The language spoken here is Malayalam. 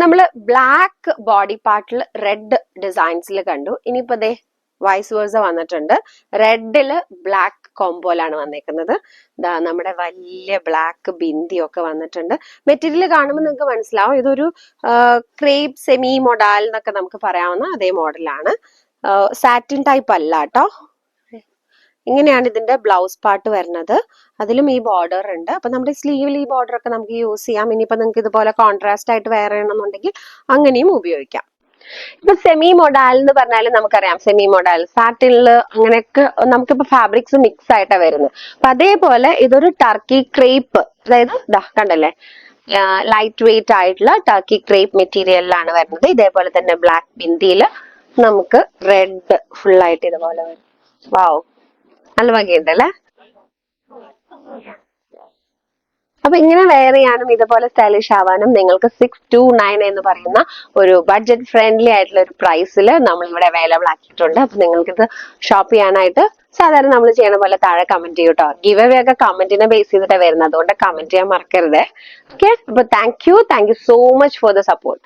നമ്മള് ബ്ലാക്ക് ബോഡി പാർട്ടിൽ റെഡ് ഡിസൈൻസിൽ കണ്ടു. ഇനിയിപ്പോ ദേ വൈസ് വേഴ്സ വന്നിട്ടുണ്ട്. റെഡില് ബ്ലാക്ക് കോംബോയിലാണ് വന്നേക്കുന്നത്. ഇതാ നമ്മുടെ വലിയ ബ്ലാക്ക് ബിന്ദി ഒക്കെ വന്നിട്ടുണ്ട്. മെറ്റീരിയൽ കാണുമ്പോൾ നിങ്ങൾക്ക് മനസ്സിലാവും ഇതൊരു ക്രേപ്പ് സെമി മൊഡാൽ എന്നൊക്കെ നമുക്ക് പറയാവുന്ന അതേ മോഡലാണ്. സാറ്റിൻ ടൈപ്പ് അല്ല കേട്ടോ. ഇങ്ങനെയാണ് ഇതിന്റെ ബ്ലൗസ് പാർട്ട് വരുന്നത്. അതിലും ഈ ബോർഡർ ഉണ്ട്. അപ്പൊ നമ്മുടെ സ്ലീവിൽ ഈ ബോർഡർ ഒക്കെ നമുക്ക് യൂസ് ചെയ്യാം. ഇനിയിപ്പോ നിങ്ങൾക്ക് ഇതുപോലെ കോൺട്രാസ്റ്റ് ആയിട്ട് വേറെ ചെയ്യണമെന്നുണ്ടെങ്കിൽ അങ്ങനെയും ഉപയോഗിക്കാം. ഇപ്പൊ സെമി മൊഡാൽ എന്ന് പറഞ്ഞാൽ നമുക്കറിയാം, സെമി മൊഡാൽ സാറ്റിനില് അങ്ങനെയൊക്കെ നമുക്കിപ്പോ ഫാബ്രിക്സ് മിക്സ് ആയിട്ടാണ് വരുന്നത്. അപ്പൊ അതേപോലെ ഇതൊരു ടർക്കി ക്രേപ്പ്, അതായത് ഇതാ കണ്ടല്ലേ, ലൈറ്റ് വെയിറ്റ് ആയിട്ടുള്ള ടർക്കി ക്രേപ്പ് മെറ്റീരിയലിലാണ് വരുന്നത്. ഇതേപോലെ തന്നെ ബ്ലാക്ക് ബിന്ദിയില് നമുക്ക് റെഡ് ഫുൾ ആയിട്ട് ഇതുപോലെ വരും. വാവ്, നല്ല ഭംഗിയുണ്ടല്ലേ. അപ്പൊ ഇങ്ങനെ വെയർ ചെയ്യാനും ഇതുപോലെ സ്റ്റൈലിഷ് ആവാനും നിങ്ങൾക്ക് 629 എന്ന് പറയുന്ന ഒരു ബഡ്ജറ്റ് ഫ്രണ്ട്ലി ആയിട്ടുള്ള ഒരു പ്രൈസിൽ നമ്മൾ ഇവിടെ അവൈലബിൾ ആക്കിയിട്ടുണ്ട്. അപ്പൊ നിങ്ങൾക്ക് ഇത് ഷോപ്പ് ചെയ്യാനായിട്ട് സാധാരണ നമ്മൾ ചെയ്യണ പോലെ താഴെ കമന്റ് ചെയ്യും കേട്ടോ. ഗിവ് അവേ ഒക്കെ കമന്റിനെ ബേസ് ചെയ്തിട്ട് വരുന്നത്, അതുകൊണ്ട് കമന്റ് ചെയ്യാൻ മറക്കരുത്. ഓക്കെ, അപ്പൊ thank you so much for the support.